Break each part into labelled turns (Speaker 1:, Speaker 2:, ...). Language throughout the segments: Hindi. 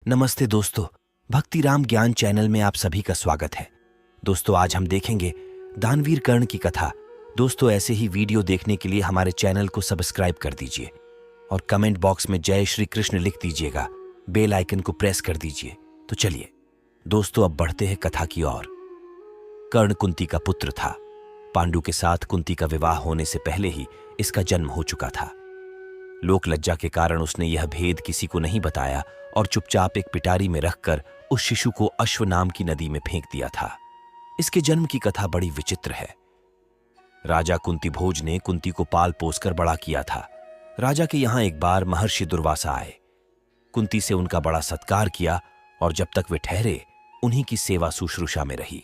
Speaker 1: नमस्ते दोस्तों, भक्ति राम ज्ञान चैनल में आप सभी का स्वागत है। दोस्तों, आज हम देखेंगे दानवीर कर्ण की कथा। दोस्तों, ऐसे ही वीडियो देखने के लिए हमारे चैनल को सब्सक्राइब कर दीजिए और कमेंट बॉक्स में जय श्री कृष्ण लिख दीजिएगा। बेल आइकन को प्रेस कर दीजिए। तो चलिए दोस्तों, अब बढ़ते हैं कथा की ओर। कर्ण कुंती का पुत्र था। पांडु के साथ कुंती का विवाह होने से पहले ही इसका जन्म हो चुका था। लोक लज्जा के कारण उसने यह भेद किसी को नहीं बताया और चुपचाप एक पिटारी में रखकर उस शिशु को अश्व नाम की नदी में फेंक दिया था। इसके जन्म की कथा बड़ी विचित्र है। राजा कुंती भोज ने कुंती को पाल पोसकर बड़ा किया था। राजा के यहां एक बार महर्षि दुर्वासा आए। कुंती से उनका बड़ा सत्कार किया और जब तक वे ठहरे उन्हीं की सेवा शुश्रूषा में रही।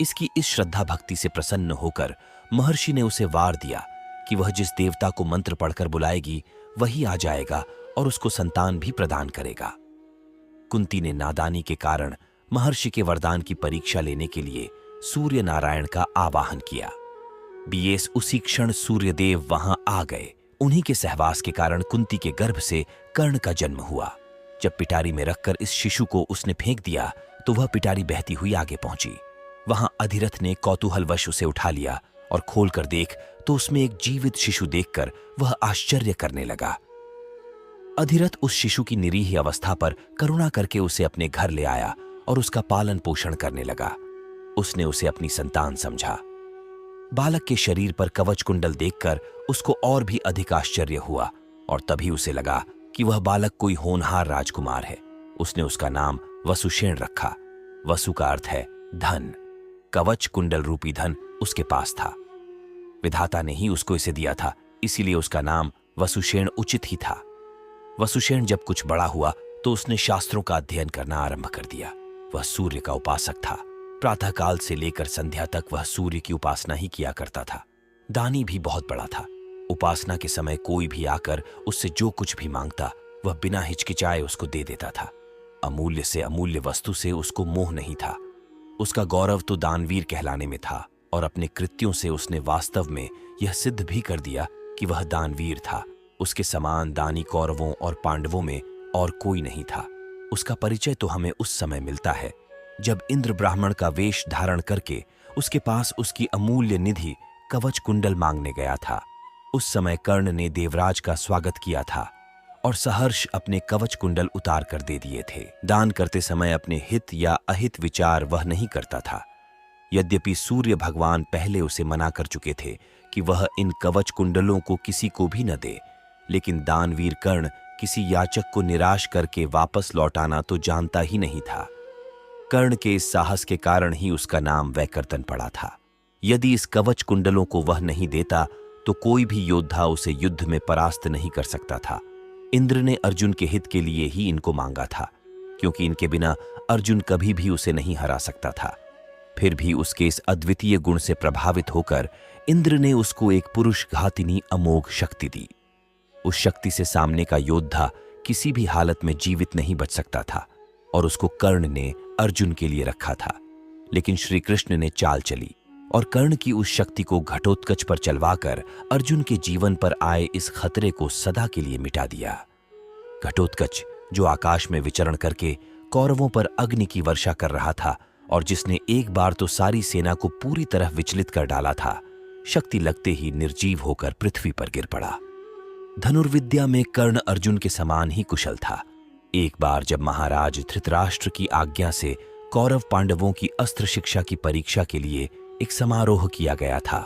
Speaker 1: इसकी इस श्रद्धा भक्ति से प्रसन्न होकर महर्षि ने उसे वार दिया कि वह जिस देवता को मंत्र पढ़कर बुलाएगी वही आ जाएगा और उसको संतान भी प्रदान करेगा। कुंती ने नादानी के कारण महर्षि के वरदान की परीक्षा लेने के लिए सूर्य नारायण का आवाहन किया। बीएस उसी क्षण सूर्यदेव वहां आ गए। उन्हीं के सहवास के कारण कुंती के गर्भ से कर्ण का जन्म हुआ। जब पिटारी में रखकर इस शिशु को उसने फेंक दिया तो वह पिटारी बहती हुई आगे पहुंची। वहां अधिरथ ने कौतूहलवश उसे उठा लिया और खोलकर देख तो उसमें एक जीवित शिशु देखकर वह आश्चर्य करने लगा। अधिरथ उस शिशु की निरीह अवस्था पर करुणा करके उसे अपने घर ले आया और उसका पालन पोषण करने लगा। उसने उसे अपनी संतान समझा। बालक के शरीर पर कवच कुंडल देखकर उसको और भी अधिक आश्चर्य हुआ और तभी उसे लगा कि वह बालक कोई होनहार राजकुमार है। उसने उसका नाम वसुषेण रखा। वसु का अर्थ है धन। कवच कुंडल रूपी धन उसके पास था। विधाता ने ही उसको इसे दिया था, इसीलिए उसका नाम वसुषेण उचित ही था। वसुषेण जब कुछ बड़ा हुआ तो उसने शास्त्रों का अध्ययन करना आरंभ कर दिया। वह सूर्य का उपासक था। प्रातःकाल से लेकर संध्या तक वह सूर्य की उपासना ही किया करता था। दानी भी बहुत बड़ा था। उपासना के समय कोई भी आकर उससे जो कुछ भी मांगता वह बिना हिचकिचाए उसको दे देता था। अमूल्य से अमूल्य वस्तु से उसको मोह नहीं था। उसका गौरव तो दानवीर कहलाने में था और अपने कृत्यों से उसने वास्तव में यह सिद्ध भी कर दिया कि वह दानवीर था। उसके समान दानी कौरवों और पांडवों में और कोई नहीं था। उसका परिचय तो हमें उस समय मिलता है जब इंद्र ब्राह्मण का वेश धारण करके उसके पास उसकी अमूल्य निधि कवच कुंडल मांगने गया था। उस समय कर्ण ने देवराज का स्वागत किया था और सहर्ष अपने कवच कुंडल उतार कर दे दिए थे। दान करते समय अपने हित या अहित विचार वह नहीं करता था। यद्यपि सूर्य भगवान पहले उसे मना कर चुके थे कि वह इन कवच कुंडलों को किसी को भी न दे, लेकिन दानवीर कर्ण किसी याचक को निराश करके वापस लौटाना तो जानता ही नहीं था। कर्ण के इस साहस के कारण ही उसका नाम वैकर्तन पड़ा था। यदि इस कवच कुंडलों को वह नहीं देता तो कोई भी योद्धा उसे युद्ध में परास्त नहीं कर सकता था। इंद्र ने अर्जुन के हित के लिए ही इनको मांगा था, क्योंकि इनके बिना अर्जुन कभी भी उसे नहीं हरा सकता था। फिर भी उसके इस अद्वितीय गुण से प्रभावित होकर इंद्र ने उसको एक पुरुष घातिनी अमोघ शक्ति दी। उस शक्ति से सामने का योद्धा किसी भी हालत में जीवित नहीं बच सकता था और उसको कर्ण ने अर्जुन के लिए रखा था। लेकिन श्री कृष्ण ने चाल चली और कर्ण की उस शक्ति को घटोत्कच पर चलवाकर अर्जुन के जीवन पर आए इस खतरे को सदा के लिए मिटा दिया। घटोत्कच जो आकाश में विचरण करके कौरवों पर अग्नि की वर्षा कर रहा था और जिसने एक बार तो सारी सेना को पूरी तरह विचलित कर डाला था, शक्ति लगते ही निर्जीव होकर पृथ्वी पर गिर पड़ा। धनुर्विद्या में कर्ण अर्जुन के समान ही कुशल था। एक बार जब महाराज धृतराष्ट्र की आज्ञा से कौरव पांडवों की अस्त्र शिक्षा की परीक्षा के लिए एक समारोह किया गया था,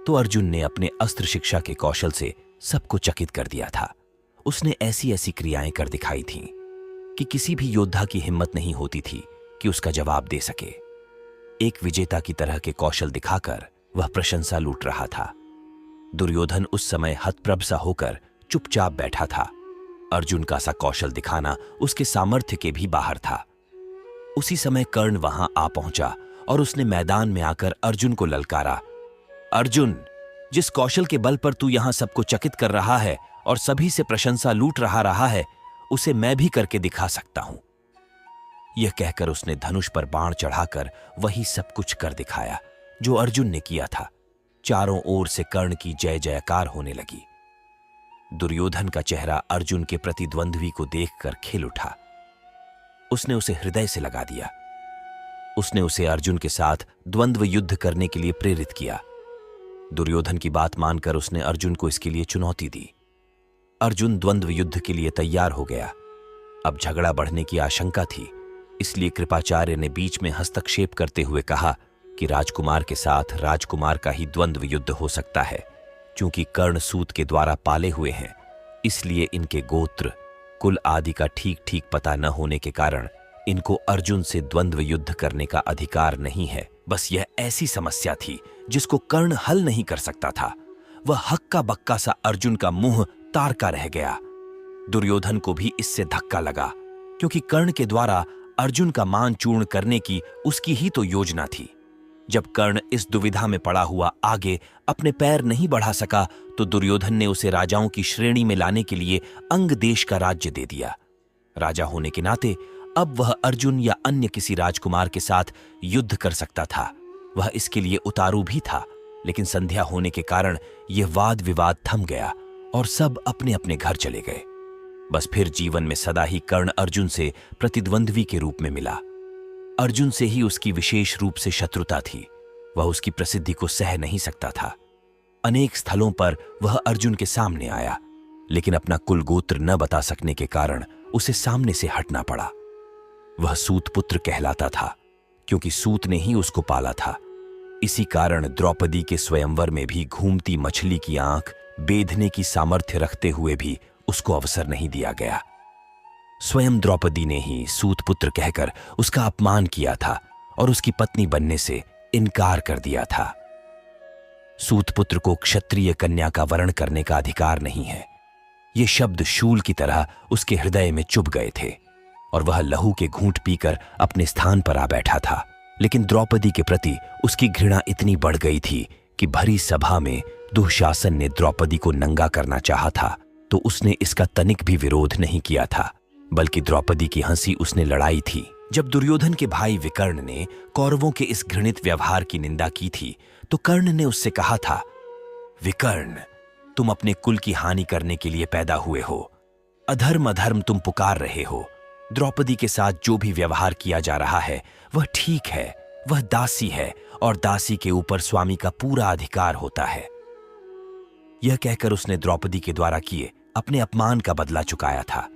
Speaker 1: तो अर्जुन ने अपने अस्त्र शिक्षा के कौशल से सबको चकित कर दिया था। उसने ऐसी ऐसी क्रियाएं कर दिखाई थीं कि किसी भी योद्धा की हिम्मत नहीं होती थी कि उसका जवाब दे सके। एक विजेता की तरह के कौशल दिखाकर वह प्रशंसा लूट रहा था। दुर्योधन उस समय हतप्रभ सा होकर चुपचाप बैठा था। अर्जुन का सा कौशल दिखाना उसके सामर्थ्य के भी बाहर था। उसी समय कर्ण वहां आ पहुंचा और उसने मैदान में आकर अर्जुन को ललकारा। अर्जुन, जिस कौशल के बल पर तू यहां सबको चकित कर रहा है और सभी से प्रशंसा लूट रहा है, उसे मैं भी करके दिखा सकता हूं। यह कहकर उसने धनुष पर बाण चढ़ाकर वही सब कुछ कर दिखाया जो अर्जुन ने किया था। चारों ओर से कर्ण की जय जयकार होने लगी। दुर्योधन का चेहरा अर्जुन के प्रतिद्वंद्वी को देखकर खिल उठा। उसने उसे हृदय से लगा दिया। उसने उसे अर्जुन के साथ द्वंद्व युद्ध करने के लिए प्रेरित किया। दुर्योधन की बात मानकर उसने अर्जुन को इसके लिए चुनौती दी। अर्जुन द्वंद्व युद्ध के लिए तैयार हो गया। अब झगड़ा बढ़ने की आशंका थी, इसलिए कृपाचार्य ने बीच में हस्तक्षेप करते हुए कहा कि राजकुमार के साथ राजकुमार का ही द्वंद्व युद्ध हो सकता है। क्योंकि कर्ण सूत के द्वारा पाले हुए हैं, इसलिए इनके गोत्र कुल आदि का ठीक ठीक पता न होने के कारण इनको अर्जुन से द्वंद्व युद्ध करने का अधिकार नहीं है। बस यह ऐसी समस्या थी जिसको कर्ण हल नहीं कर सकता था। वह हक्का बक्का सा अर्जुन का मुंह तारका रह गया। दुर्योधन को भी इससे धक्का लगा, क्योंकि कर्ण के द्वारा अर्जुन का मान चूर्ण करने की उसकी ही तो योजना थी। जब कर्ण इस दुविधा में पड़ा हुआ आगे अपने पैर नहीं बढ़ा सका, तो दुर्योधन ने उसे राजाओं की श्रेणी में लाने के लिए अंग देश का राज्य दे दिया। राजा होने के नाते अब वह अर्जुन या अन्य किसी राजकुमार के साथ युद्ध कर सकता था। वह इसके लिए उतारू भी था, लेकिन संध्या होने के कारण यह वाद विवाद थम गया और सब अपने अपने घर चले गए। बस फिर जीवन में सदा ही कर्ण अर्जुन से प्रतिद्वंद्वी के रूप में मिला। अर्जुन से ही उसकी विशेष रूप से शत्रुता थी। वह उसकी प्रसिद्धि को सह नहीं सकता था। अनेक स्थलों पर वह अर्जुन के सामने आया, लेकिन अपना कुल गोत्र न बता सकने के कारण उसे सामने से हटना पड़ा। वह सूत पुत्र कहलाता था, क्योंकि सूत ने ही उसको पाला था। इसी कारण द्रौपदी के स्वयंवर में भी घूमती मछली की आंख बेधने की सामर्थ्य रखते हुए भी उसको अवसर नहीं दिया गया। स्वयं द्रौपदी ने ही सूतपुत्र कहकर उसका अपमान किया था और उसकी पत्नी बनने से इनकार कर दिया था। सूतपुत्र को क्षत्रिय कन्या का वर्ण करने का अधिकार नहीं है। ये शब्द शूल की तरह उसके हृदय में चुभ गए थे और वह लहू के घूंट पीकर अपने स्थान पर आ बैठा था। लेकिन द्रौपदी के प्रति उसकी घृणा इतनी बढ़ गई थी कि भरी सभा में दुःशासन ने द्रौपदी को नंगा करना चाहा था, तो उसने इसका तनिक भी विरोध नहीं किया था, बल्कि द्रौपदी की हंसी उसने लड़ाई थी। जब दुर्योधन के भाई विकर्ण ने कौरवों के इस घृणित व्यवहार की निंदा की थी, तो कर्ण ने उससे कहा था, विकर्ण, तुम अपने कुल की हानि करने के लिए पैदा हुए हो। अधर्म अधर्म तुम पुकार रहे हो। द्रौपदी के साथ जो भी व्यवहार किया जा रहा है वह ठीक है। वह दासी है और दासी के ऊपर स्वामी का पूरा अधिकार होता है। यह कहकर उसने द्रौपदी के द्वारा किए अपने अपमान का बदला चुकाया था।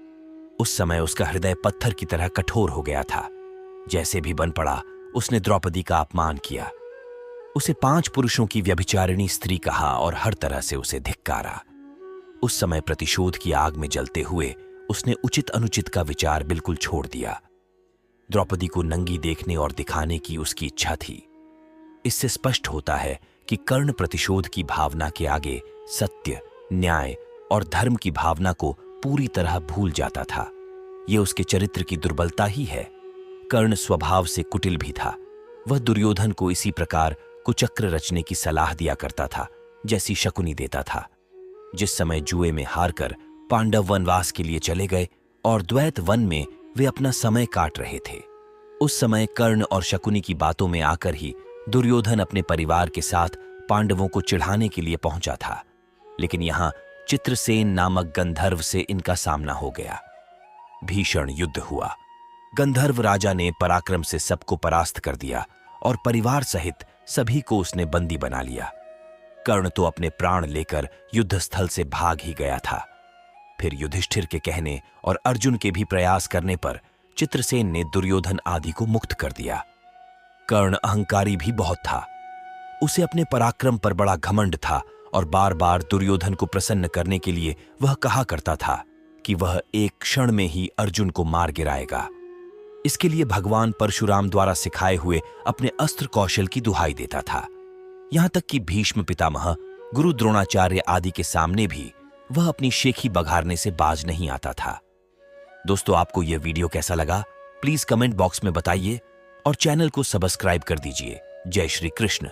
Speaker 1: उस समय उसका हृदय पत्थर की तरह कठोर हो गया था। जैसे भी बन पड़ा, उसने द्रौपदी का अपमान किया। उसे 5 पुरुषों की व्यभिचारिणी स्त्री कहा और हर तरह से उसे धिक्कारा। उस समय प्रतिशोध की आग में जलते हुए उसने उचित अनुचित का विचार बिल्कुल छोड़ दिया। द्रौपदी को नंगी देखने और दिखाने की उसकी इच्छा थी। इससे स्पष्ट होता है कि कर्ण प्रतिशोध की भावना के आगे सत्य, न्याय और धर्म की भावना को पूरी तरह भूल जाता था। यह उसके चरित्र की दुर्बलता ही है। कर्ण स्वभाव से कुटिल भी था। वह दुर्योधन को इसी प्रकार कुचक्र रचने की सलाह दिया करता था जैसी शकुनी देता था। जिस समय जुए में हारकर पांडव वनवास के लिए चले गए और द्वैत वन में वे अपना समय काट रहे थे, उस समय कर्ण और शकुनी की बातों में आकर ही दुर्योधन अपने परिवार के साथ पांडवों को चिढ़ाने के लिए पहुंचा था। लेकिन यहां चित्रसेन नामक गंधर्व से इनका सामना हो गया। भीषण युद्ध हुआ। गंधर्व राजा ने पराक्रम से सबको परास्त कर दिया और परिवार सहित सभी को उसने बंदी बना लिया। कर्ण तो अपने प्राण लेकर युद्ध स्थल से भाग ही गया था। फिर युधिष्ठिर के कहने और अर्जुन के भी प्रयास करने पर चित्रसेन ने दुर्योधन आदि को मुक्त कर दिया। कर्ण अहंकारी भी बहुत था। उसे अपने पराक्रम पर बड़ा घमंड था और बार बार दुर्योधन को प्रसन्न करने के लिए वह कहा करता था कि वह एक क्षण में ही अर्जुन को मार गिराएगा। इसके लिए भगवान परशुराम द्वारा सिखाए हुए अपने अस्त्र कौशल की दुहाई देता था। यहां तक कि भीष्म पितामह, गुरु द्रोणाचार्य आदि के सामने भी वह अपनी शेखी बघारने से बाज नहीं आता था। दोस्तों, आपको यह वीडियो कैसा लगा प्लीज कमेंट बॉक्स में बताइए और चैनल को सब्सक्राइब कर दीजिए। जय श्री कृष्ण।